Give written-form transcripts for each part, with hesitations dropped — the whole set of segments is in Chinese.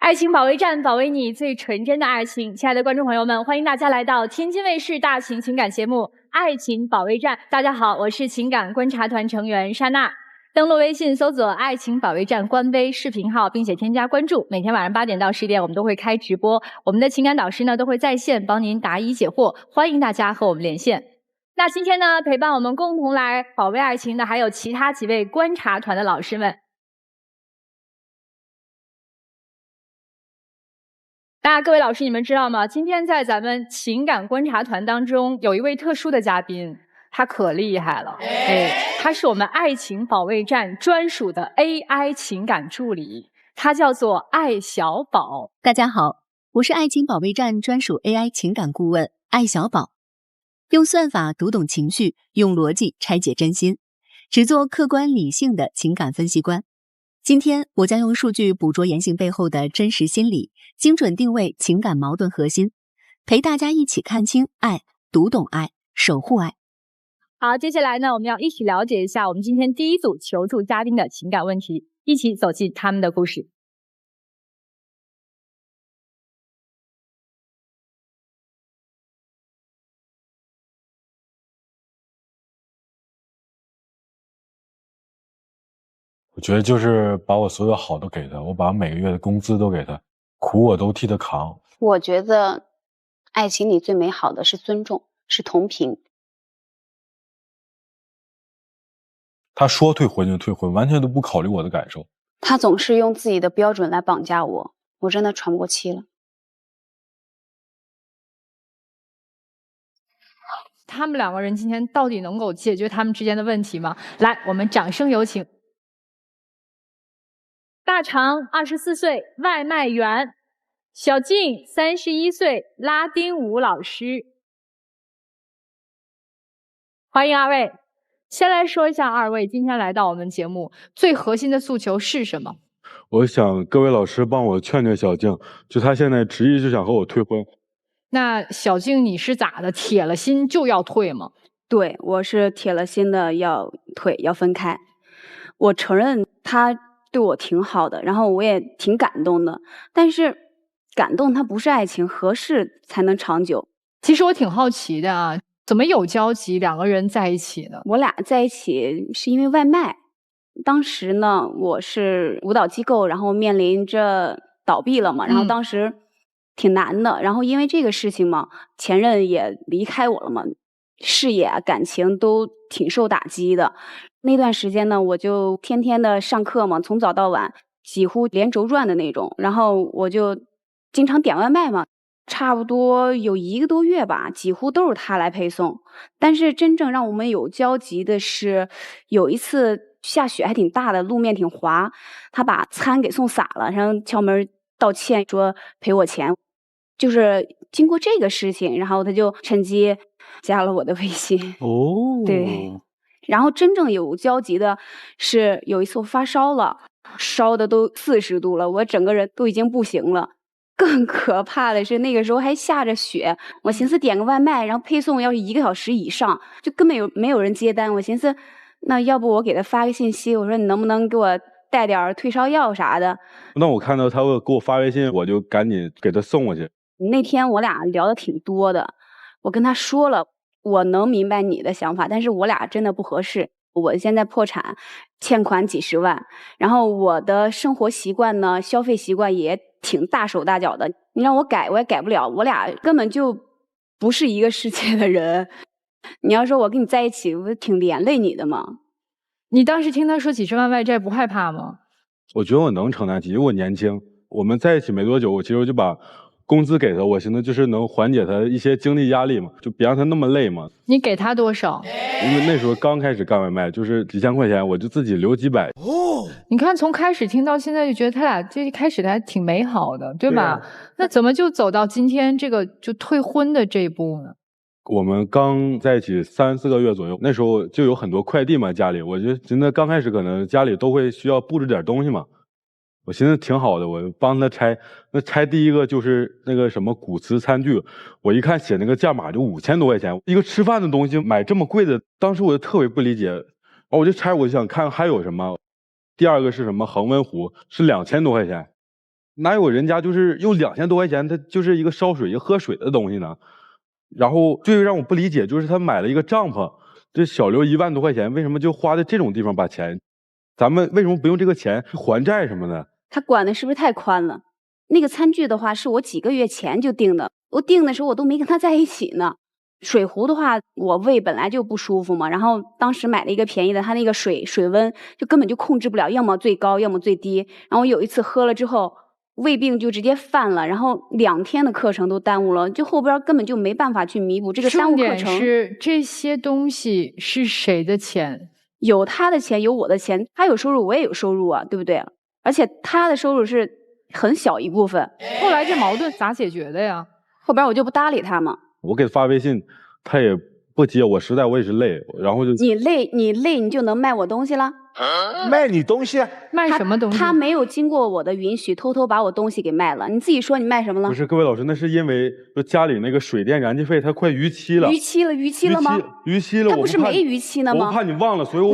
爱情保卫战，保卫你最纯真的爱情。亲爱的观众朋友们，欢迎大家来到天津卫视大型情感节目《爱情保卫战》。大家好，我是情感观察团成员莎娜。登录微信搜索“爱情保卫战”官微视频号，并且添加关注。每天晚上8点到10点，我们都会开直播，我们的情感导师呢都会在线帮您答疑解惑，欢迎大家和我们连线。那今天呢，陪伴我们共同来保卫爱情的还有其他几位观察团的老师们。那各位老师，你们知道吗？今天在咱们情感观察团当中，有一位特殊的嘉宾，他可厉害了。他是我们爱情保卫战专属的 AI 情感助理，他叫做艾小宝。大家好，我是爱情保卫战专属 AI 情感顾问艾小宝，用算法读懂情绪，用逻辑拆解真心，只做客观理性的情感分析官。今天我将用数据捕捉言行背后的真实心理，精准定位情感矛盾核心，陪大家一起看清爱，读懂爱，守护爱。好，接下来呢，我们要一起了解一下我们今天第一组求助嘉宾的情感问题，一起走进他们的故事。我觉得就是把我所有好都给他，我把每个月的工资都给他，苦我都替他扛。我觉得爱情里最美好的是尊重，是同频。他说退婚就退婚，完全都不考虑我的感受。他总是用自己的标准来绑架我，我真的喘不过气了。他们两个人今天到底能够解决他们之间的问题吗？来，我们掌声有请。大长24岁，外卖员；小静31岁，拉丁舞老师。欢迎二位。先来说一下二位今天来到我们节目最核心的诉求是什么？我想各位老师帮我劝劝小静，就她现在执意就想和我退婚。那小静你是咋的？铁了心就要退吗？对，我是铁了心的要退，要分开。我承认他对我挺好的，然后我也挺感动的，但是感动它不是爱情，合适才能长久。其实我挺好奇的啊，怎么有交集两个人在一起的？我俩在一起是因为外卖。当时呢，我是舞蹈机构，然后面临着倒闭了嘛，然后当时挺难的，然后因为这个事情嘛，前任也离开我了嘛，事业啊感情都挺受打击的。那段时间呢，我就天天的上课嘛，从早到晚几乎连轴转的那种，然后我就经常点外卖嘛，差不多有1个多月吧，几乎都是他来配送。但是真正让我们有交集的是，有一次下雪还挺大的，路面挺滑，他把餐给送洒了，然后敲门道歉说赔我钱。就是经过这个事情，然后他就趁机加了我的微信。哦，对。然后真正有交集的是有一次我发烧了，烧的都40度了，我整个人都已经不行了。更可怕的是那个时候还下着雪，我寻思点个外卖，然后配送要是1个小时以上，就根本没有人接单。我寻思那要不我给他发个信息，我说你能不能给我带点退烧药啥的。那我看到他会给我发微信，我就赶紧给他送过去。那天我俩聊的挺多的，我跟他说了我能明白你的想法，但是我俩真的不合适。我现在破产，欠款几10万，然后我的生活习惯呢，消费习惯也挺大手大脚的，你让我改我也改不了，我俩根本就不是一个世界的人。你要说我跟你在一起，我挺连累你的嘛。你当时听他说几10万外债不害怕吗？我觉得我能承担起，因为我年轻。我们在一起没多久，我其实就把工资给他，我寻思就是能缓解他一些经济压力嘛，就别让他那么累嘛。你给他多少？因为那时候刚开始干外卖，就是几千块钱，我就自己留几百。你看从开始听到现在，就觉得他俩这一开始的还挺美好的，对吧？那怎么就走到今天这个就退婚的这一步呢？我们刚在一起3、4个月左右，那时候就有很多快递嘛，家里我就觉得刚开始可能家里都会需要布置点东西嘛。我寻思挺好的，我帮他拆。那拆第一个就是那个什么古瓷餐具，我一看写那个价码就5000多块钱，一个吃饭的东西买这么贵的，当时我就特别不理解。我就拆，我就想看还有什么。第二个是什么恒温壶，是2000多块钱。哪有人家就是用2000多块钱，他就是一个烧水、一个喝水的东西呢？然后最让我不理解就是他买了一个帐篷，这小刘1万多块钱，为什么就花在这种地方把钱？咱们为什么不用这个钱还债什么的？他管的是不是太宽了？那个餐具的话，是我几个月前就订的，我订的时候我都没跟他在一起呢。水壶的话，我胃本来就不舒服嘛，然后当时买了一个便宜的，它那个水温就根本就控制不了，要么最高，要么最低。然后我有一次喝了之后，胃病就直接犯了，然后2天的课程都耽误了，就后边根本就没办法去弥补这个耽误课程。重点是这些东西是谁的钱？有他的钱，有我的钱，他有收入，我也有收入啊，对不对？而且他的收入是很小一部分。后来这矛盾咋解决的呀？后边我就不搭理他嘛。我给他发微信，他也不接，我实在我也是累，然后就你累你就能卖我东西了？卖你东西？卖什么东西？他没有经过我的允许，偷偷把我东西给卖了。你自己说你卖什么了？不是，各位老师，那是因为说家里那个水电燃气费它快逾期了。逾期了吗？逾期了，他不是没逾期呢吗？我怕你忘了，所以我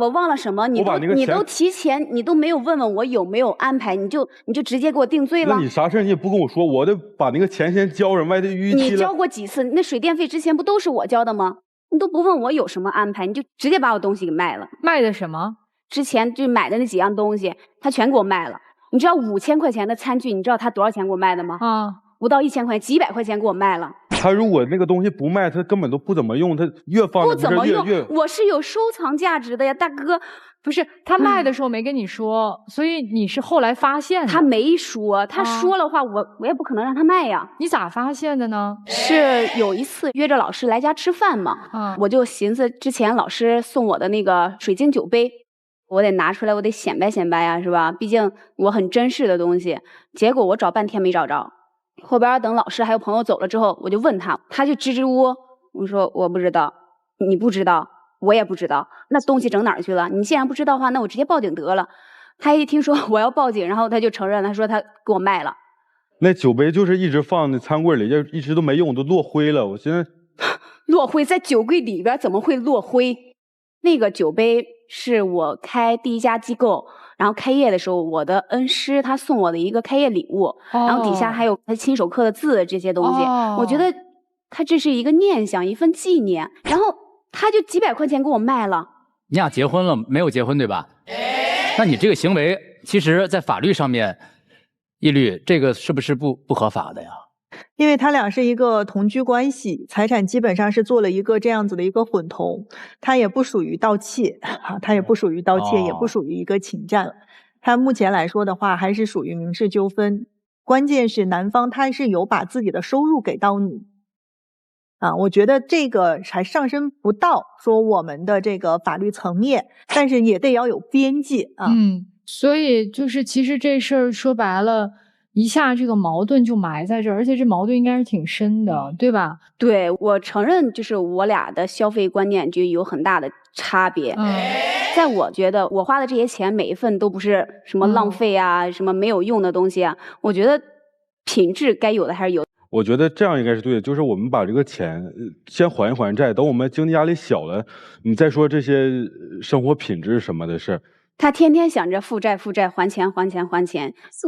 忘了什么？你都提前，你都没有问问我有没有安排，你就直接给我定罪了。那你啥事你也不跟我说，我得把那个钱先交上，万一逾期了。你交过几次？那水电费之前不都是我交的吗？你都不问我有什么安排，你就直接把我东西给卖了。卖的什么？之前就买的那几样东西，他全给我卖了。你知道5000块钱的餐具，你知道他多少钱给我卖的吗？啊，不到1000块钱，几百块钱给我卖了。他如果那个东西不卖，他根本都不怎么用，他越放不怎么用。我是有收藏价值的呀，大哥。不是他卖的时候没跟你说，所以你是后来发现的。他没说，他说了话，我也不可能让他卖呀。你咋发现的呢？是有一次约着老师来家吃饭嘛，我就寻思之前老师送我的那个水晶酒杯，我得拿出来，我得显摆显摆呀，是吧？毕竟我很珍视的东西。结果我找半天没找着，后边等老师还有朋友走了之后，我就问他，他就支支吾吾。我说我不知道，你不知道。我也不知道，那东西整哪儿去了？你既然不知道的话，那我直接报警得了。他一听说我要报警，然后他就承认，他说他给我卖了。那酒杯就是一直放在餐柜里，就一直都没用，都落灰了。我现在落灰在酒柜里边怎么会落灰？那个酒杯是我开第1家机构，然后开业的时候，我的恩师他送我的一个开业礼物，然后底下还有他亲手刻的字这些东西。我觉得他这是一个念想，一份纪念，然后。他就几百块钱给我卖了。你俩结婚了没有结婚对吧？那你这个行为，其实在法律上面，一律这个是不是不合法的呀？因为他俩是一个同居关系，财产基本上是做了一个这样子的一个混同，他也不属于盗窃，他也不属于盗窃，也不属于一个侵占。他目前来说的话，还是属于民事纠纷。关键是男方他是有把自己的收入给到你。我觉得这个还上升不到说我们的这个法律层面，但是也得要有边界啊。所以就是其实这事儿说白了，一下这个矛盾就埋在这儿，而且这矛盾应该是挺深的，对吧？对，我承认就是我俩的消费观念就有很大的差别。在我觉得我花的这些钱每一份都不是什么浪费啊，什么没有用的东西啊，我觉得品质该有的还是有。我觉得这样应该是对的，就是我们把这个钱先还一还债，等我们经济压力小了，你再说这些生活品质什么的事。他天天想着负债还钱，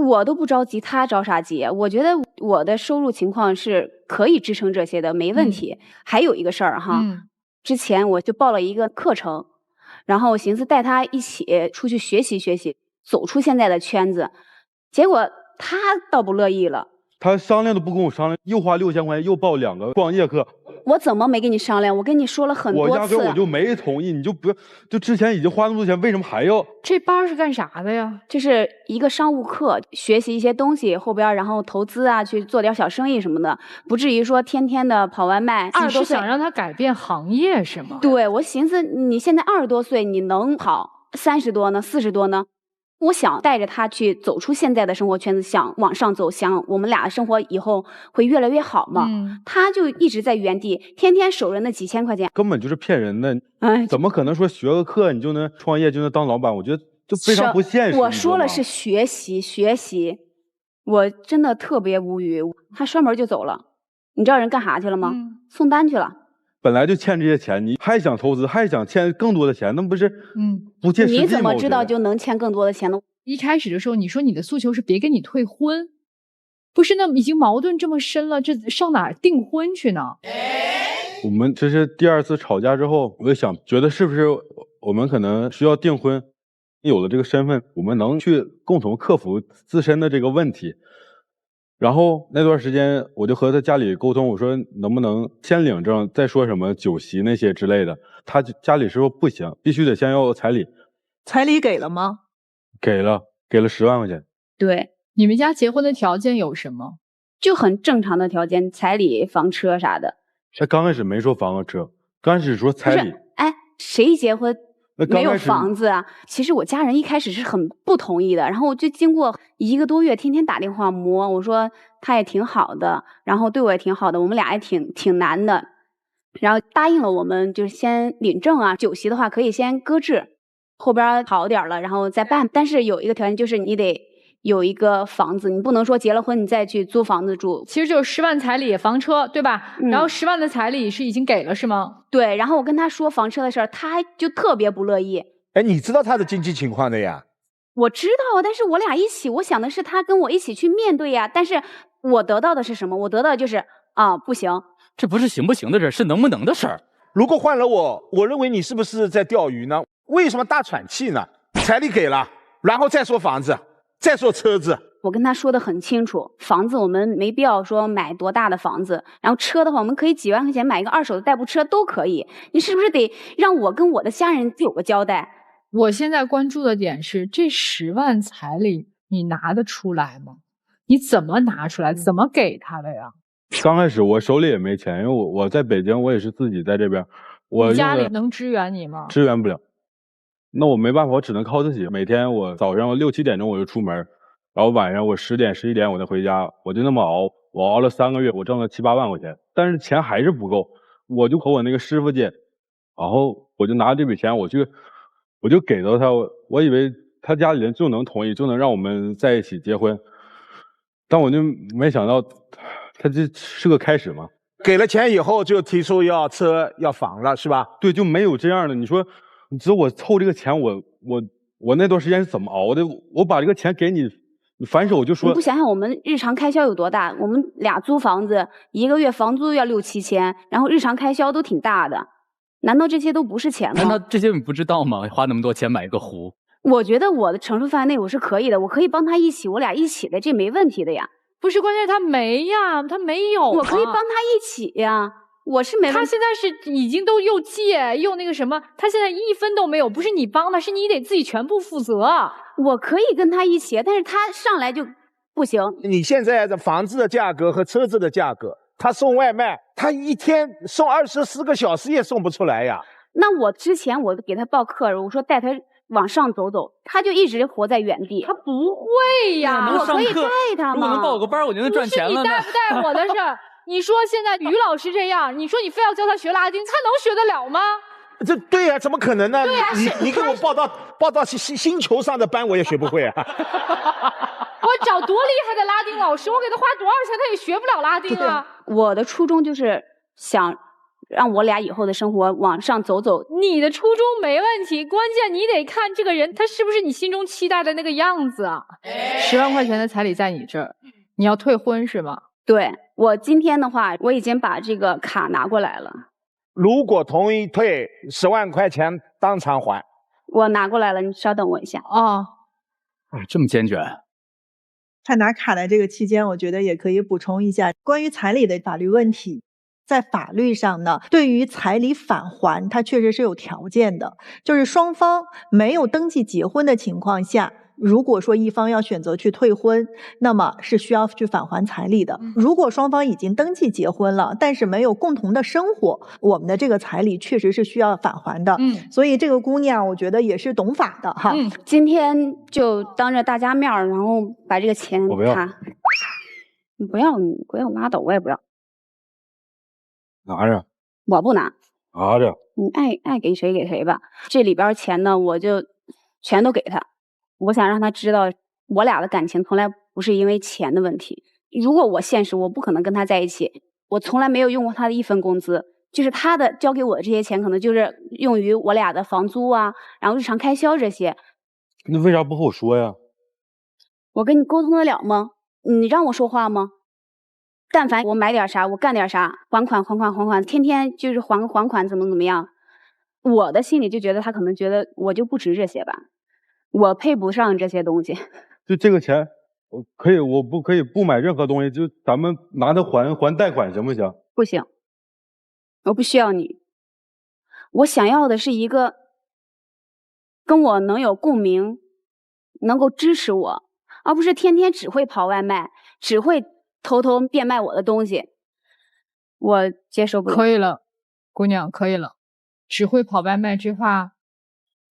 我都不着急，他着啥急？我觉得我的收入情况是可以支撑这些的，没问题。还有一个事儿哈，之前我就报了一个课程，然后寻思带他一起出去学习学习，走出现在的圈子，结果他倒不乐意了。他商量都不跟我商量，又花6000块钱又报2个创业课。我怎么没跟你商量？我跟你说了很多次。我压根我就没同意，你就不就之前已经花那么多钱，为什么还要？这班是干啥的呀？这是一个商务课，学习一些东西，后边然后投资啊，去做点小生意什么的，不至于说天天的跑外卖。你是想让他改变行业是吗？对，我寻思你现在20多岁，你能跑30多呢，40多呢？我想带着他去走出现在的生活圈子，想往上走，想我们俩的生活以后会越来越好嘛。他就一直在原地，天天守着那几千块钱，根本就是骗人的。怎么可能说学个课你就能创业就能当老板？我觉得就非常不现实。我说了是学习，我真的特别无语。他摔门就走了，你知道人干啥去了吗？送单去了。本来就欠这些钱，你还想投资，还想欠更多的钱，那不是不切实际吗？你怎么知道就能欠更多的钱呢？一开始的时候你说你的诉求是别跟你退婚，不是？那已经矛盾这么深了，这上哪儿订婚去呢？我们这是第2次吵架之后，我就想，觉得是不是我们可能需要订婚？有了这个身份，我们能去共同克服自身的这个问题。然后那段时间，我就和他家里沟通，我说能不能先领证，再说什么酒席那些之类的。他家里说不行，必须得先要彩礼。彩礼给了吗？给了10万块钱。对，你们家结婚的条件有什么？就很正常的条件，彩礼、房车啥的。他刚开始没说房和车，刚开始说彩礼。哎，谁结婚没有那刚开始房子啊？其实我家人一开始是很不同意的，然后我就经过1个多月，天天打电话磨，我说他也挺好的，然后对我也挺好的，我们俩也挺难的，然后答应了我们就是先领证啊，酒席的话可以先搁置，后边好点了然后再办。但是有一个条件就是你得有一个房子，你不能说结了婚你再去租房子住。其实就是10万彩礼房车，对吧？然后10万的彩礼是已经给了是吗？对，然后我跟他说房车的事儿，他还就特别不乐意。哎，你知道他的经济情况的呀？我知道，但是我俩一起，我想的是他跟我一起去面对呀。但是我得到的是什么？我得到的就是不行。这不是行不行的事，是能不能的事儿。如果换了我认为你是不是在钓鱼呢？为什么大喘气呢？彩礼给了，然后再说房子，再说车子。我跟他说的很清楚，房子我们没必要说买多大的房子，然后车的话，我们可以几万块钱买一个2手的代步车都可以。你是不是得让我跟我的家人有个交代？我现在关注的点是，这10万彩礼你拿得出来吗？你怎么拿出来？怎么给他的呀？刚开始我手里也没钱，因为我在北京，我也是自己在这边。你家里能支援你吗？支援不了。那我没办法，我只能靠自己。每天我早上6、7点钟我就出门，然后晚上我10点、11点我再回家，我就那么熬。我熬了3个月，我挣了7、8万块钱，但是钱还是不够。我就和我那个师傅借，然后我就拿这笔钱，我就给到他。我以为他家里人就能同意，就能让我们在一起结婚，但我就没想到，他这是个开始嘛。给了钱以后就提出要车要房了，是吧？对，就没有这样的。你说，你知道我凑这个钱，我那段时间是怎么熬的？我把这个钱给你，你反手就说。你不想想我们日常开销有多大？我们俩租房子，1个月房租要6、7千，然后日常开销都挺大的。难道这些都不是钱吗？难道这些你不知道吗？花那么多钱买一个壶，我觉得我的承受范围内我是可以的，我可以帮他一起，我俩一起的，这没问题的呀。不是，关键是他没呀，他没有。我可以帮他一起呀，我是没问题。他现在是已经都又借又那个什么，他现在1分都没有，不是你帮他，是你得自己全部负责。我可以跟他一起，但是他上来就不行。你现在的房子的价格和车子的价格，他送外卖，他一天送24个小时也送不出来呀。那我之前我给他报课，我说带他往上走走，他就一直活在原地。他不会呀，能上课，我可以带他吗？如果能报个班，我就能赚钱了呢。不是你带不带我的事儿。你说现在于老师这样，你说你非要教他学拉丁，他能学得了吗？这对呀，怎么可能呢？对呀，你给我报到星球上的班，我也学不会啊。我找多厉害的拉丁老师，我给他花多少钱，他也学不了拉丁啊。我的初衷就是想让我俩以后的生活往上走走。你的初衷没问题，关键你得看这个人他是不是你心中期待的那个样子啊。10万块钱的彩礼在你这儿，你要退婚是吗？对，我今天的话，我已经把这个卡拿过来了。如果同意退10万块钱当场还。我拿过来了，你稍等我一下。这么坚决。在拿卡的这个期间，我觉得也可以补充一下关于彩礼的法律问题。在法律上呢，对于彩礼返还，它确实是有条件的，就是双方没有登记结婚的情况下，如果说一方要选择去退婚，那么是需要去返还彩礼的。如果双方已经登记结婚了，但是没有共同的生活，我们的这个彩礼确实是需要返还的。所以这个姑娘我觉得也是懂法的哈。今天就当着大家面儿，然后把这个钱我不要。你不要拉倒，我也不要。拿着。我不拿。拿着。你爱给谁给谁吧。这里边钱呢，我就全都给他。我想让他知道，我俩的感情从来不是因为钱的问题。如果我现实，我不可能跟他在一起。我从来没有用过他的1分工资，就是他的交给我的这些钱，可能就是用于我俩的房租啊，然后日常开销这些。那为啥不和我说呀？我跟你沟通得了吗？你让我说话吗？但凡我买点啥，我干点啥，还款，天天就是还款，怎么样？我的心里就觉得他可能觉得我就不值这些吧，我配不上这些东西。就这个钱，我不可以不买任何东西，就咱们拿它还贷款行不行？不行，我不需要你，我想要的是一个跟我能有共鸣，能够支持我，而不是天天只会跑外卖，只会偷变卖我的东西，我接受不了。可以了，姑娘，可以了。只会跑外卖这话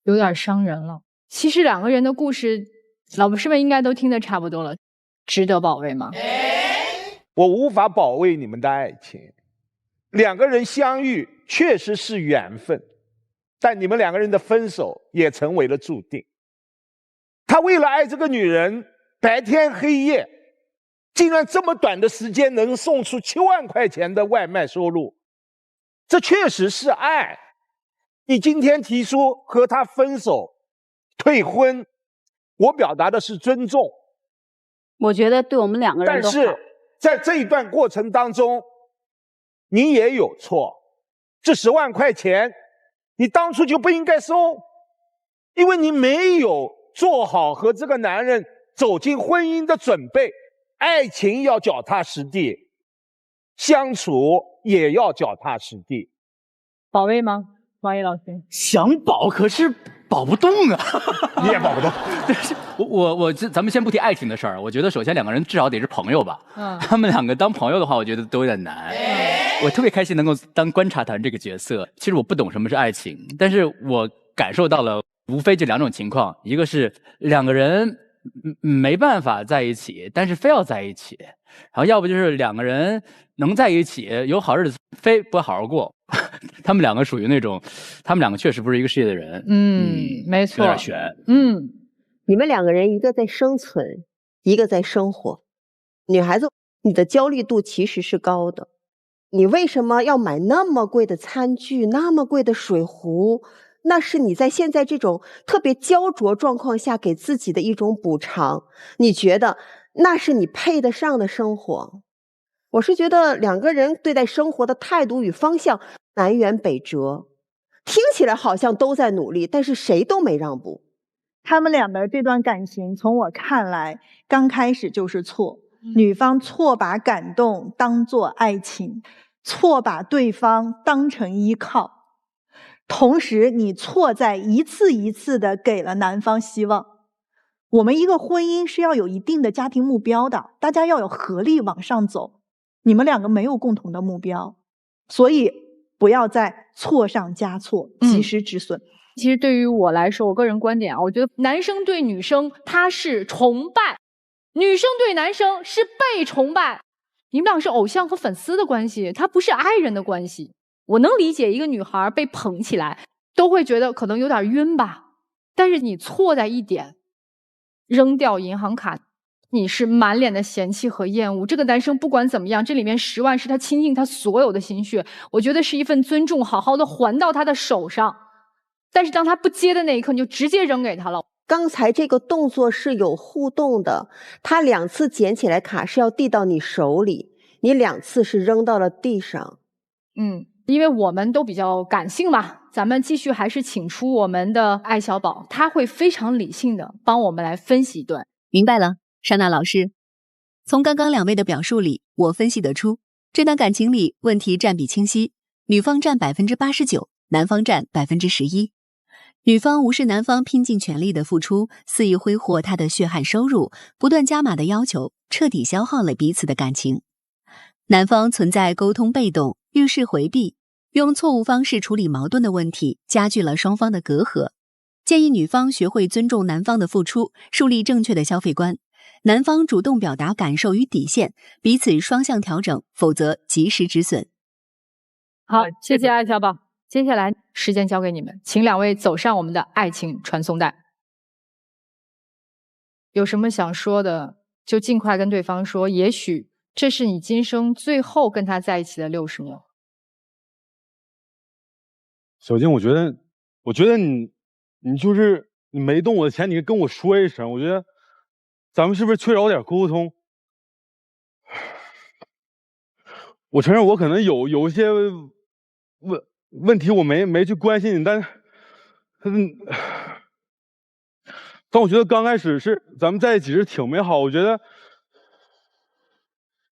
有点伤人了。其实两个人的故事，老师们应该都听得差不多了，值得保卫吗？我无法保卫你们的爱情，两个人相遇确实是缘分，但你们两个人的分手也成为了注定。他为了爱这个女人，白天黑夜，竟然这么短的时间能送出7万块钱的外卖收入，这确实是爱。你今天提出和他分手、退婚，我表达的是尊重。我觉得对我们两个人都好。但是在这一段过程当中，你也有错。这10万块钱，你当初就不应该收，因为你没有做好和这个男人走进婚姻的准备。爱情要脚踏实地，相处也要脚踏实地。保卫吗？王毅老师想保，可是保不动啊！你也保不动。咱们先不提爱情的事儿，我觉得首先两个人至少得是朋友吧。他们两个当朋友的话，我觉得都有点难。我特别开心能够当观察团这个角色。其实我不懂什么是爱情，但是我感受到了，无非就2种情况：一个是两个人没办法在一起，但是非要在一起；然后要不就是两个人能在一起，有好日子，非不好好过。他们两个属于那种，他们两个确实不是一个世界的人。没错，有点悬。你们两个人一个在生存，一个在生活。女孩子，你的焦虑度其实是高的。你为什么要买那么贵的餐具，那么贵的水壶？那是你在现在这种特别焦灼状况下给自己的一种补偿。你觉得那是你配得上的生活？我是觉得两个人对待生活的态度与方向南辕北辙，听起来好像都在努力，但是谁都没让步。他们俩的这段感情，从我看来，刚开始就是错。女方错把感动当作爱情，错把对方当成依靠，同时你错在一次一次的给了男方希望。我们一个婚姻是要有一定的家庭目标的，大家要有合力往上走。你们两个没有共同的目标，所以不要再错上加错，及时止损。其实对于我来说，我个人观点啊，我觉得男生对女生他是崇拜，女生对男生是被崇拜。你们俩是偶像和粉丝的关系，他不是爱人的关系。我能理解一个女孩被捧起来，都会觉得可能有点晕吧。但是你错在一点，扔掉银行卡，你是满脸的嫌弃和厌恶。这个男生不管怎么样，这里面10万是他倾尽他所有的心血，我觉得是一份尊重，好好的还到他的手上。但是当他不接的那一刻，你就直接扔给他了。刚才这个动作是有互动的，他2次捡起来卡是要递到你手里，你2次是扔到了地上。因为我们都比较感性嘛，咱们继续还是请出我们的艾小宝，他会非常理性的帮我们来分析一段。明白了，莎娜老师，从刚刚2位的表述里，我分析得出，这段感情里问题占比清晰，女方占89%，男方占11%。女方无视男方拼尽全力的付出，肆意挥霍他的血汗收入，不断加码的要求，彻底消耗了彼此的感情。男方存在沟通被动，遇事回避，用错误方式处理矛盾的问题，加剧了双方的隔阂。建议女方学会尊重男方的付出，树立正确的消费观。男方主动表达感受与底线，彼此双向调整，否则及时止损。好，谢谢艾小宝。接下来时间交给你们，请2位走上我们的爱情传送带。有什么想说的，就尽快跟对方说，也许这是你今生最后跟他在一起的60秒。小静，我觉得你就是你没动我的钱，你跟我说一声，我觉得咱们是不是缺少点沟通？我承认我可能有一些问题我没去关心你，但我觉得刚开始是咱们在一起是挺美好，我觉得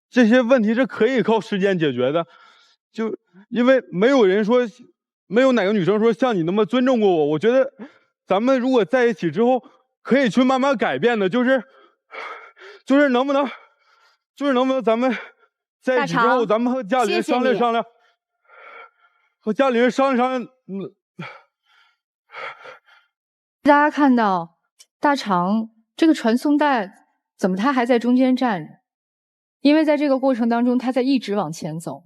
这些问题是可以靠时间解决的，就因为没有哪个女生说像你那么尊重过我，我觉得咱们如果在一起之后可以去慢慢改变的，就是能不能咱们在一起之后，咱们和家里人商量商量，大家看到大肠这个传送带怎么他还在中间站着？因为在这个过程当中，他在一直往前走，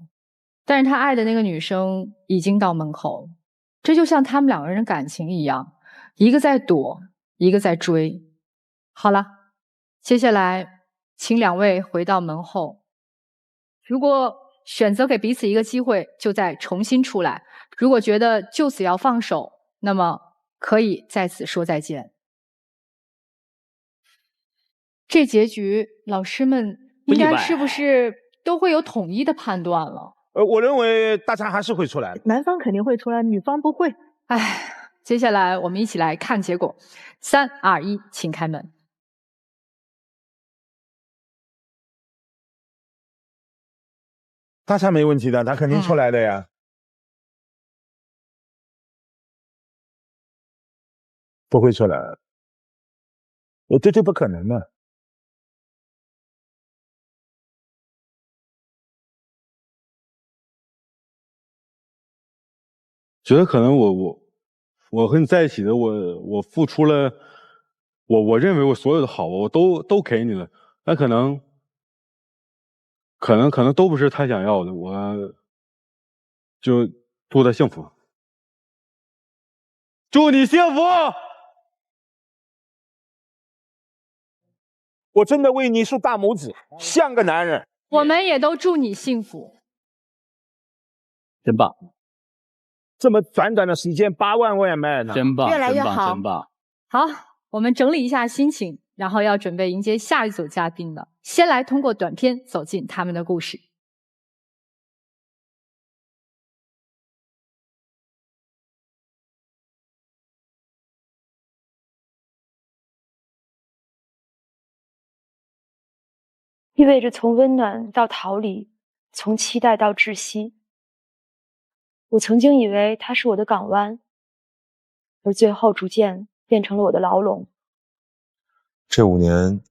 但是他爱的那个女生已经到门口了。这就像他们两个人的感情一样，一个在躲，一个在追。好了，接下来请两位回到门后。如果选择给彼此一个机会，就再重新出来；如果觉得就此要放手，那么可以在此说再见。这结局，老师们应该是不是都会有统一的判断了？我认为大肠还是会出来的，男方肯定会出来，女方不会。哎，接下来我们一起来看结果。3、2、1，请开门。大肠没问题的，他肯定出来的呀。不会出来，这不可能的。觉得可能我和你在一起的，我付出了，我认为我所有的好，我都给你了，但可能都不是他想要的，我就祝他幸福，祝你幸福。我真的为你竖大拇指，像个男人。我们也都祝你幸福，真棒！这么短的时间，8万外卖呢，真棒，越来越好，真棒！好，我们整理一下心情，然后要准备迎接下一组嘉宾了。先来通过短片走进他们的故事。意味着从温暖到逃离，从期待到窒息。我曾经以为它是我的港湾，而最后逐渐变成了我的牢笼。这5年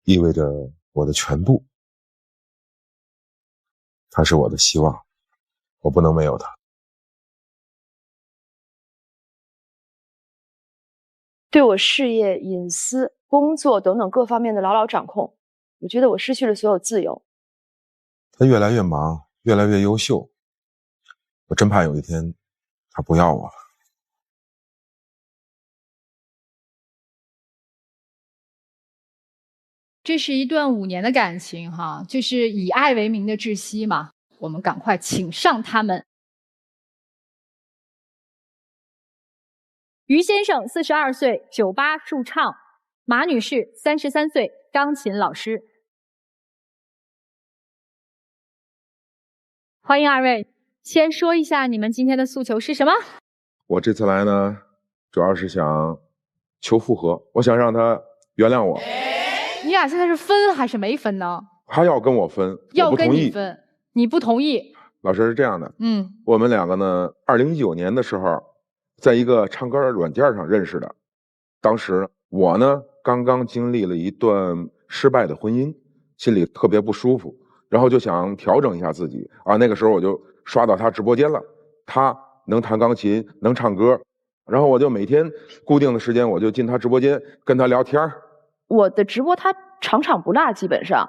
意味着我的全部，它是我的希望，我不能没有它。对我事业、隐私、工作等等各方面的牢牢掌控，我觉得我失去了所有自由。他越来越忙，越来越优秀，我真怕有一天他不要我了。这是一段5年的感情哈，就是以爱为名的窒息嘛。我们赶快请上他们。于先生42岁，酒吧驻唱；马女士33岁，钢琴老师。欢迎二位，先说一下你们今天的诉求是什么？我这次来呢，主要是想求复合，我想让他原谅我。你俩现在是分还是没分呢？他要跟我分，要跟你分，你不同意。老师是这样的，我们两个呢，2019年的时候，在一个唱歌软件上认识的。当时我呢，刚刚经历了一段失败的婚姻，心里特别不舒服，然后就想调整一下自己啊。那个时候我就刷到他直播间了，他能弹钢琴，能唱歌，然后我就每天固定的时间，我就进他直播间跟他聊天。我的直播他场场不落，基本上，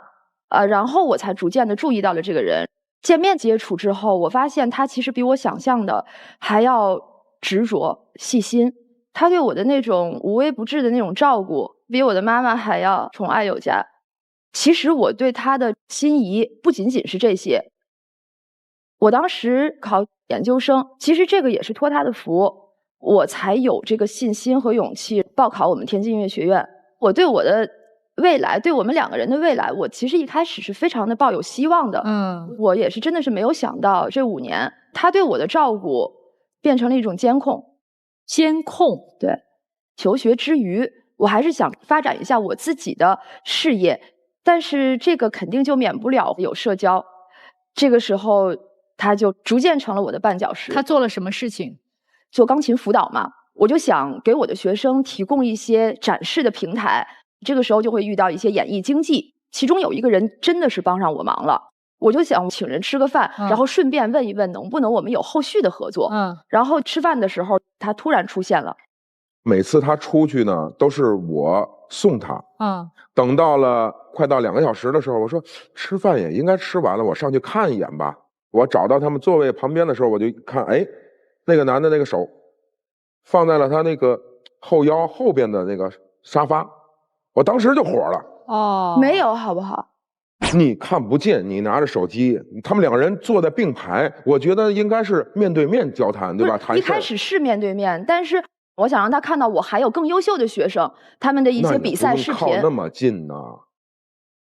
然后我才逐渐的注意到了这个人。见面接触之后，我发现他其实比我想象的还要执着、细心。他对我的那种无微不至的那种照顾，比我的妈妈还要宠爱有加。其实我对他的心仪不仅仅是这些。我当时考研究生，其实这个也是托他的福，我才有这个信心和勇气报考我们天津音乐学院。我对我的未来，对我们两个人的未来，我其实一开始是非常的抱有希望的。我也是真的是没有想到这5年，他对我的照顾变成了一种监控。监控，对。求学之余，我还是想发展一下我自己的事业，但是这个肯定就免不了有社交。这个时候，他就逐渐成了我的绊脚石。他做了什么事情？做钢琴辅导嘛，我就想给我的学生提供一些展示的平台。这个时候就会遇到一些演艺经纪，其中有一个人真的是帮上我忙了。我就想请人吃个饭，然后顺便问一问能不能我们有后续的合作。然后吃饭的时候，他突然出现了。每次他出去呢，都是我送他。等到了快到2个小时的时候，我说吃饭也应该吃完了，我上去看一眼吧。我找到他们座位旁边的时候，我就看，哎，那个男的那个手放在了他那个后腰后边的那个沙发，我当时就火了。没有好不好？你看不见，你拿着手机，他们2个人坐在并排，我觉得应该是面对面交谈，对吧？谈事。一开始是面对面，但是我想让他看到我还有更优秀的学生，他们的一些比赛视频。靠那么近呢？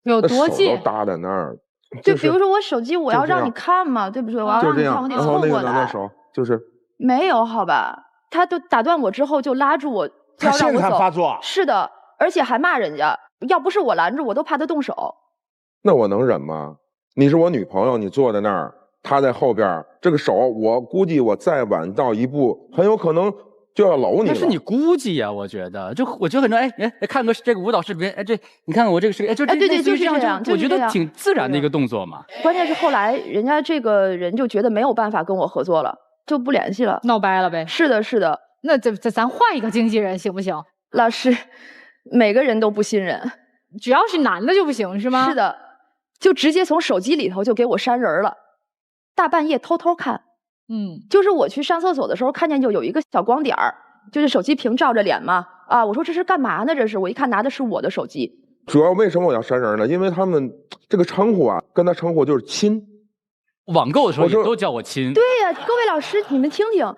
有多近？手都搭在那儿。就比如说我手机，我要让你看嘛，对不对？我要让你看，我得凑过来。手就是没有好吧？他都打断我之后就拉住我，就要让我走。他现场发作。是的，而且还骂人家。要不是我拦住，我都怕他动手。那我能忍吗？你是我女朋友，你坐在那儿，他在后边，这个手，我估计我再晚到一步，很有可能就要搂你了。那是你估计呀，我觉得，我觉得很多，看个这个舞蹈视频，这你看看我这个视频，就对，就是这样，我觉得挺自然的一个动作嘛。关键是后来人家这个人就觉得没有办法跟我合作了，就不联系了，闹掰了呗。是的，是的。那咱换一个经纪人行不行？老师，每个人都不信任，只要是男的就不行是吗？是的，就直接从手机里头就给我删人了，大半夜偷偷看。就是我去上厕所的时候，看见就有一个小光点儿，就是手机屏照着脸嘛。我说这是干嘛呢？这是，我一看拿的是我的手机。主要为什么我要删人呢？因为他们这个称呼啊，跟他称呼就是亲。网购的时候也都叫我亲。对呀，各位老师，你们听听。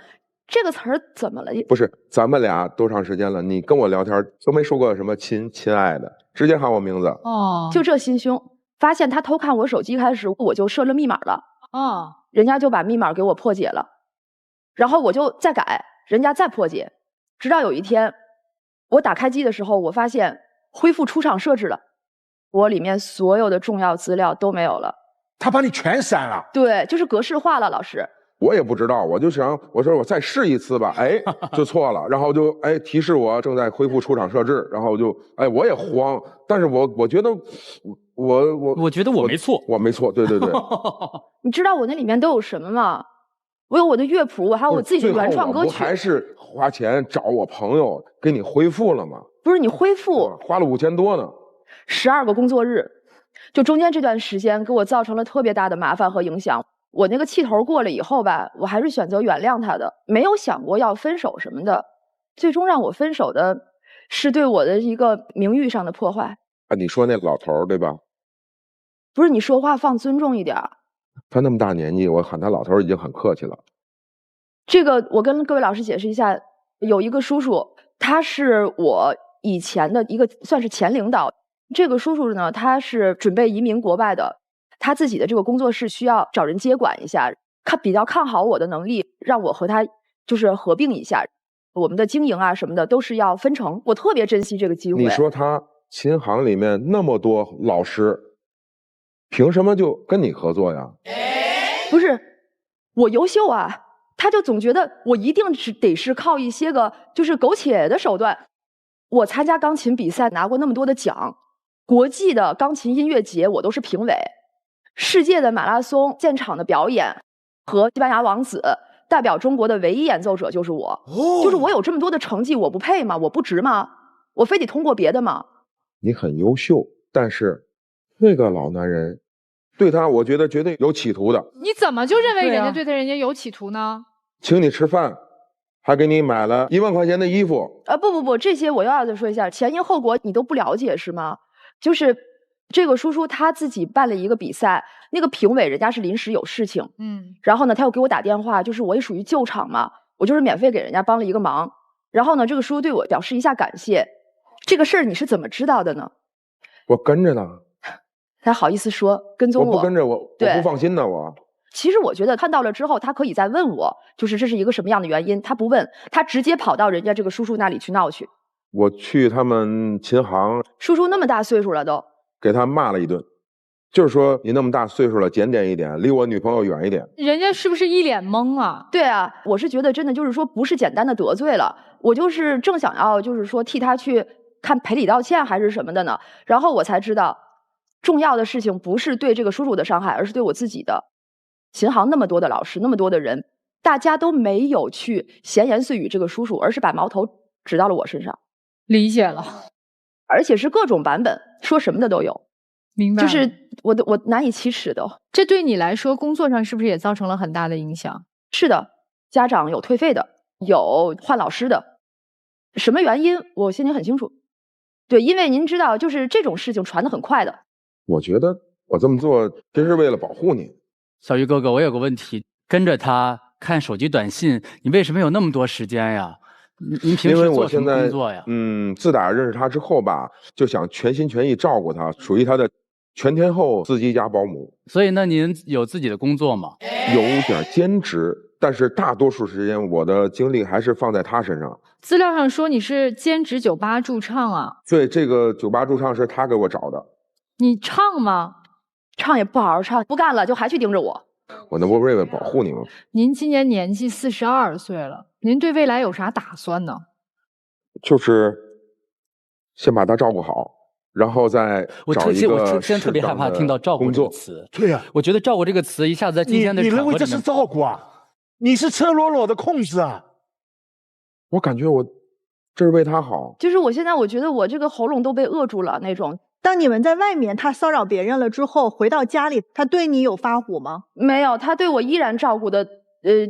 这个词儿怎么了？不是，咱们俩多长时间了？你跟我聊天都没说过什么亲爱的，直接喊我名字。就这心胸，发现他偷看我手机开始，我就设了密码了。人家就把密码给我破解了，然后我就再改，人家再破解，直到有一天，我打开机的时候，我发现恢复出厂设置了，我里面所有的重要资料都没有了。他把你全删了？对，就是格式化了，老师。我也不知道，我就想，我说我再试一次吧，就错了，然后就提示我正在恢复出厂设置，然后就我也慌，但是我觉得我觉得我没错，我没错，对。你知道我那里面都有什么吗？我有我的乐谱，还有我自己的原创歌曲。我还是花钱找我朋友给你恢复了吗？不是你恢复，花了5000多呢，12个工作日，就中间这段时间给我造成了特别大的麻烦和影响。我那个气头过了以后吧，我还是选择原谅他的，没有想过要分手什么的。最终让我分手的是对我的一个名誉上的破坏。你说那老头对吧？不是，你说话放尊重一点。他那么大年纪，我喊他老头已经很客气了。这个我跟各位老师解释一下，有一个叔叔，他是我以前的一个算是前领导。这个叔叔呢，他是准备移民国外的。他自己的这个工作室需要找人接管一下，比较看好我的能力，让我和他就是合并一下，我们的经营啊什么的都是要分成。我特别珍惜这个机会。你说他琴行里面那么多老师，凭什么就跟你合作呀？不是，我优秀啊，他就总觉得我一定得是靠一些个就是苟且的手段。我参加钢琴比赛拿过那么多的奖，国际的钢琴音乐节我都是评委。世界的马拉松现场的表演和西班牙王子代表中国的唯一演奏者就是我。就是我有这么多的成绩，我不配吗？我不值吗？我非得通过别的吗？你很优秀，但是那个老男人对他，我觉得绝对有企图的。你怎么就认为人家人家有企图呢？请你吃饭，还给你买了1万块钱的衣服。不，这些我又要再说一下，前因后果你都不了解是吗？就是这个叔叔他自己办了一个比赛，那个评委人家是临时有事情，然后呢他又给我打电话，就是我也属于救场嘛，我就是免费给人家帮了一个忙，然后呢这个叔叔对我表示一下感谢。这个事儿你是怎么知道的呢？我跟着呢。他好意思说跟踪我不跟着我不放心呢我。其实我觉得看到了之后，他可以再问我，就是这是一个什么样的原因。他不问，他直接跑到人家这个叔叔那里去闹去。我去他们琴行，叔叔那么大岁数了都，给他骂了一顿，就是说你那么大岁数了，检点一点，离我女朋友远一点。人家是不是一脸懵啊？对啊，我是觉得真的就是说不是简单的得罪了，我就是正想要就是说替他去看赔礼道歉还是什么的呢，然后我才知道。重要的事情不是对这个叔叔的伤害，而是对我自己的。琴行那么多的老师，那么多的人，大家都没有去闲言碎语这个叔叔，而是把矛头指到了我身上。理解了，而且是各种版本，说什么的都有。明白，就是我难以启齿的。这对你来说，工作上是不是也造成了很大的影响？是的，家长有退费的，有换老师的，什么原因我心里很清楚。对，因为您知道，就是这种事情传得很快的。我觉得我这么做真是为了保护你。小鱼哥哥，我有个问题，跟着他看手机短信，你为什么有那么多时间呀？您平时做什么工作呀？自打认识他之后吧，就想全心全意照顾他，属于他的全天候司机加保姆。所以那您有自己的工作吗？有点兼职，但是大多数时间我的精力还是放在他身上。资料上说你是兼职酒吧驻唱啊？对，这个酒吧驻唱是他给我找的。你唱吗？唱也不好好唱，不干了就还去盯着我。我那不是为了保护你吗？您今年年纪42岁了，您对未来有啥打算呢？就是先把他照顾好，然后再找一个我现在特别害怕听到照顾这个词。对呀，我觉得照顾这个词一下子在今天的你认为这是照顾啊？你是赤裸裸的控制啊！我感觉我这是为他好。就是我现在我觉得我这个喉咙都被扼住了那种。当你们在外面他骚扰别人了之后，回到家里他对你有发火吗？没有，他对我依然照顾的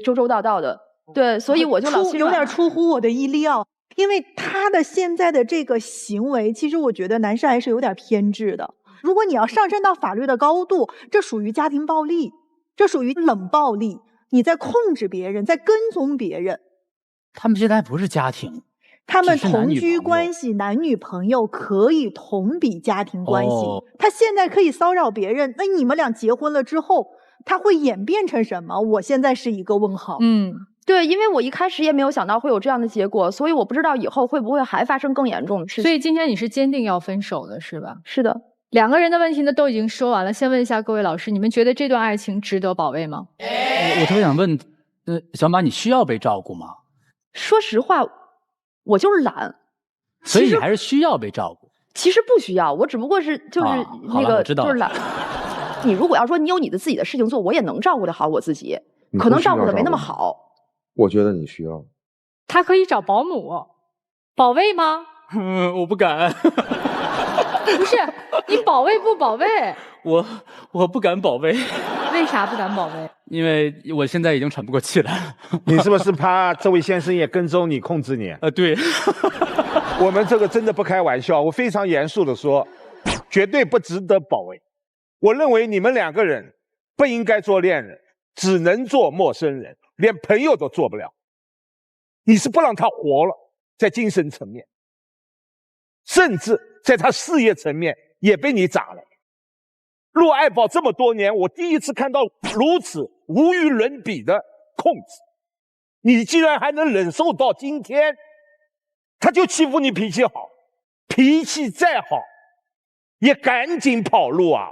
周周到到的。对，所以我就老有点出乎我的意料，因为他的现在的这个行为，其实我觉得男士还是有点偏执的。如果你要上升到法律的高度，这属于家庭暴力，这属于冷暴力，你在控制别人，在跟踪别人。他们现在不是家庭。他们同居关系，男女朋友可以同比家庭关系。他现在可以骚扰别人，那你们俩结婚了之后，他会演变成什么？我现在是一个问号。对，因为我一开始也没有想到会有这样的结果，所以我不知道以后会不会还发生更严重的事情。所以今天你是坚定要分手的，是吧？是的。两个人的问题呢都已经说完了，先问一下各位老师，你们觉得这段爱情值得保卫吗？我特别想问，小马，你需要被照顾吗？说实话。我就是懒，所以你还是需要被照顾。其实不需要，我只不过是就是那个就是懒。你如果要说你有你的自己的事情做，我也能照顾得好我自己，可能照顾的没那么好。我觉得你需要。他可以找保姆，保卫吗？我不敢。不是，你保卫不保卫？我不敢保卫。为啥不敢保卫？因为我现在已经喘不过气来了。你是不是怕这位先生也跟踪你、控制你？对。我们这个真的不开玩笑，我非常严肃的说，绝对不值得保卫。我认为你们两个人不应该做恋人，只能做陌生人，连朋友都做不了。你是不让他活了，在精神层面，甚至在他事业层面也被你砸了。陆爱宝这么多年，我第一次看到如此无与伦比的控制，你竟然还能忍受到今天。他就欺负你脾气好，脾气再好也赶紧跑路啊！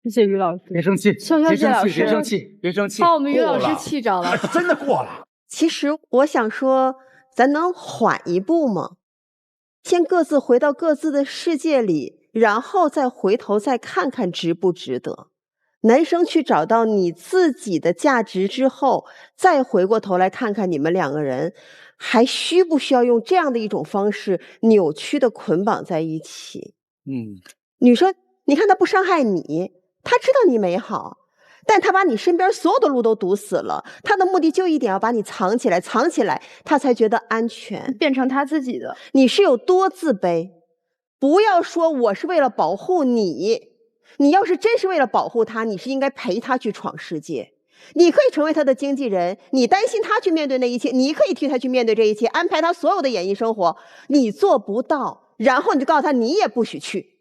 谢谢于老师，别生气，别生气，别生气，把我们于老师气着了，真的过了。其实我想说，咱能缓一步吗？先各自回到各自的世界里，然后再回头再看看值不值得。男生去找到你自己的价值之后，再回过头来看看你们两个人还需不需要用这样的一种方式扭曲的捆绑在一起。女生你看他不伤害你，他知道你美好，但他把你身边所有的路都堵死了，他的目的就一点要把你藏起来，藏起来他才觉得安全，变成他自己的。你是有多自卑？不要说我是为了保护你，你要是真是为了保护他，你是应该陪他去闯世界。你可以成为他的经纪人，你担心他去面对那一切，你可以替他去面对这一切，安排他所有的演艺生活。你做不到，然后你就告诉他你也不许去。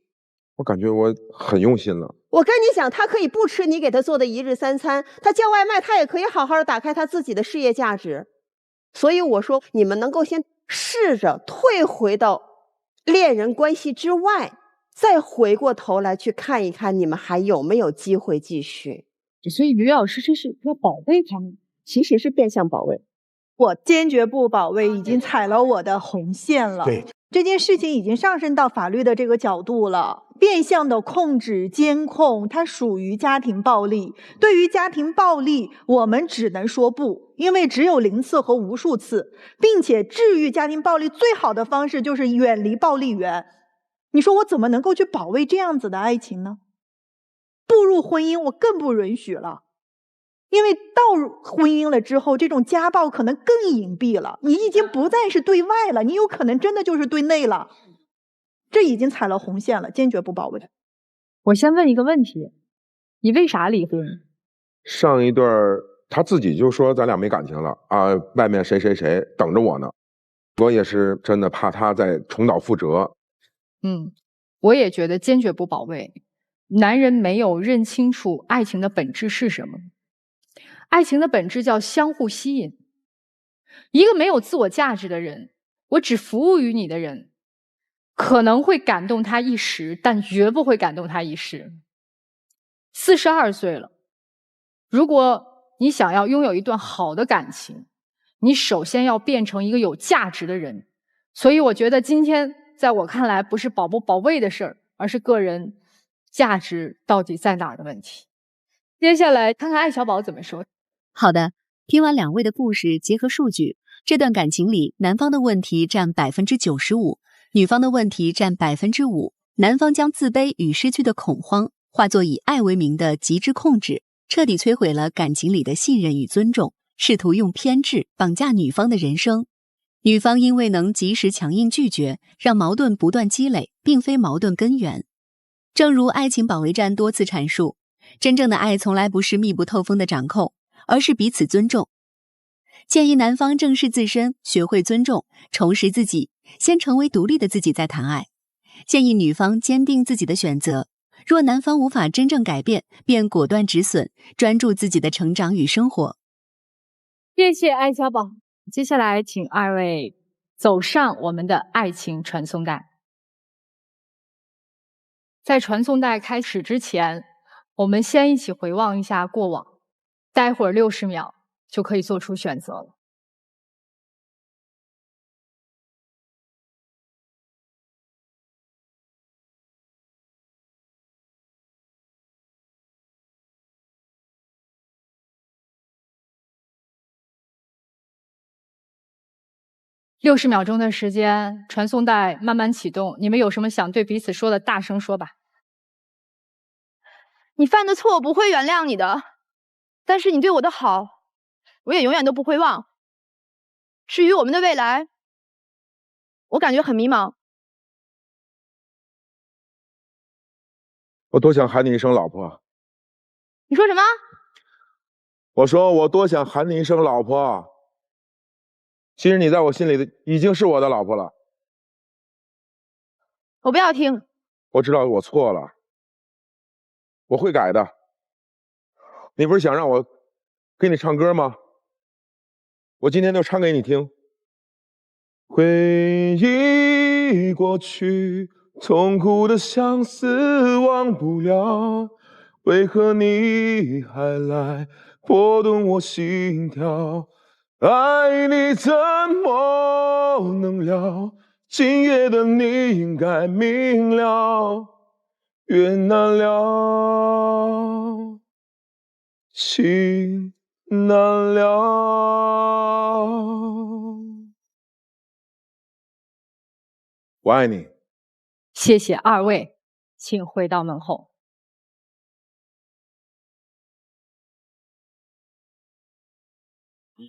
我感觉我很用心了。我跟你讲，他可以不吃你给他做的一日三餐，他叫外卖，他也可以好好的打开他自己的事业价值。所以我说，你们能够先试着退回到恋人关系之外，再回过头来去看一看，你们还有没有机会继续。所以于老师这是要保卫他们，其实是变相保卫。我坚决不保卫，已经踩了我的红线了。对，这件事情已经上升到法律的这个角度了，变相的控制、监控，它属于家庭暴力。对于家庭暴力，我们只能说不，因为只有0次和无数次，并且治愈家庭暴力最好的方式就是远离暴力源。你说我怎么能够去保卫这样子的爱情呢？步入婚姻，我更不允许了。因为到婚姻了之后，这种家暴可能更隐蔽了，你已经不再是对外了，你有可能真的就是对内了，这已经踩了红线了，坚决不保卫。我先问一个问题，你为啥离婚？上一段他自己就说咱俩没感情了啊，外面谁谁谁等着我呢，我也是真的怕他再重蹈覆辙。我也觉得坚决不保卫。男人没有认清楚爱情的本质是什么。爱情的本质叫相互吸引。一个没有自我价值的人，我只服务于你的人，可能会感动他一时，但绝不会感动他一世。42岁了，如果你想要拥有一段好的感情，你首先要变成一个有价值的人。所以我觉得今天在我看来不是保不保卫的事儿，而是个人价值到底在哪儿的问题。接下来看看艾小宝怎么说。好的，听完2位的故事，结合数据，这段感情里，男方的问题占 95%， 女方的问题占 5%。男方将自卑与失去的恐慌化作以爱为名的极致控制，彻底摧毁了感情里的信任与尊重，试图用偏执绑架女方的人生。女方因为能及时强硬拒绝，让矛盾不断积累，并非矛盾根源。正如爱情保卫战多次阐述，真正的爱从来不是密不透风的掌控，而是彼此尊重。建议男方正视自身，学会尊重，重拾自己，先成为独立的自己再谈爱。建议女方坚定自己的选择，若男方无法真正改变，便果断止损，专注自己的成长与生活。谢谢艾小宝。接下来请2位走上我们的爱情传送带。在传送带开始之前，我们先一起回望一下过往，待会儿60秒就可以做出选择了。60秒钟的时间，传送带慢慢启动。你们有什么想对彼此说的，大声说吧。你犯的错我不会原谅你的，但是你对我的好，我也永远都不会忘。至于我们的未来，我感觉很迷茫。我多想喊你一声老婆。你说什么？我说我多想喊你一声老婆。其实你在我心里的已经是我的老婆了。我不要听。我知道我错了，我会改的。你不是想让我给你唱歌吗？我今天就唱给你听。回忆过去，痛苦的相思忘不了，为何你还来拨动我心跳？爱你怎么能了？今夜的你应该明了，越难了，情难了。我爱你。谢谢2位，请回到门后。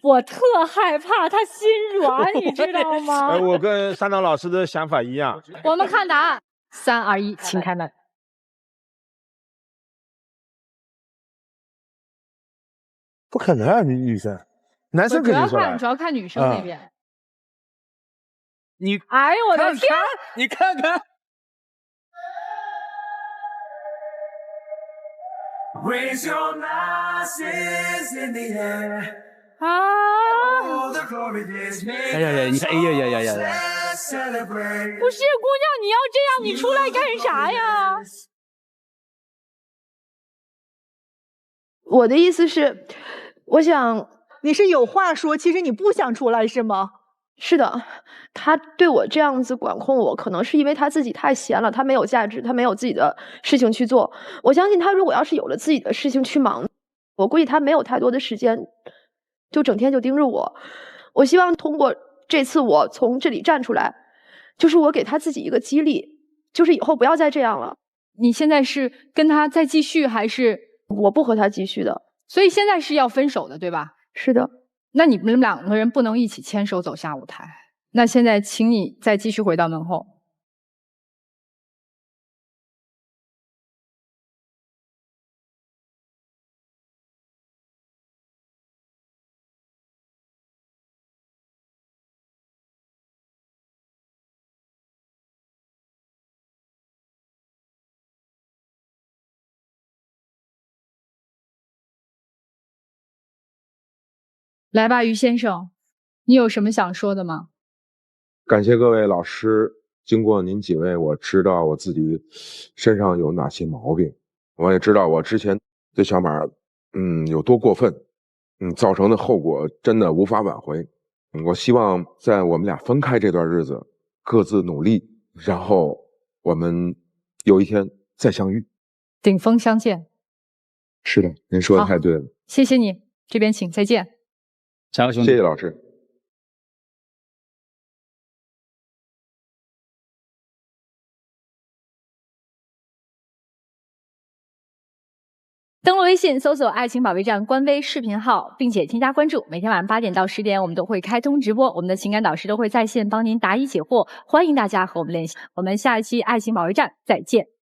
我特害怕他心软，你知道吗？我跟三岛老师的想法一样。我们看答案，3、2、1，请开门。不可能啊，女生，男生肯定说来。主要看女生那边。你，哎呦我的天！你看看， Raise your glasses in the air. 啊！哎呀呀，你看，哎呀呀呀呀呀！不是姑娘，你要这样，你出来干啥呀？我的意思是，我想你是有话说，其实你不想出来是吗？是的，他对我这样子管控我，可能是因为他自己太闲了，他没有价值，他没有自己的事情去做。我相信他如果要是有了自己的事情去忙，我估计他没有太多的时间，就整天就盯着我。我希望通过这次我从这里站出来，就是我给他自己一个激励，就是以后不要再这样了。你现在是跟他再继续，还是我不和他继续的？所以现在是要分手的，对吧？是的。那你们两个人不能一起牵手走下舞台。那现在请你再继续回到门后。来吧，于先生，你有什么想说的吗？感谢各位老师，经过您几位，我知道我自己身上有哪些毛病，我也知道我之前对小马，有多过分，造成的后果真的无法挽回。我希望在我们俩分开这段日子，各自努力，然后我们有一天再相遇，顶峰相见。是的，您说的太对了，谢谢你，这边请，再见。加油，兄弟！谢谢老师。登录微信搜索“爱情保卫战”官微视频号，并且添加关注。每天晚上8点到10点，我们都会开通直播，我们的情感导师都会在线帮您答疑解惑，欢迎大家和我们联系。我们下一期“爱情保卫战”再见。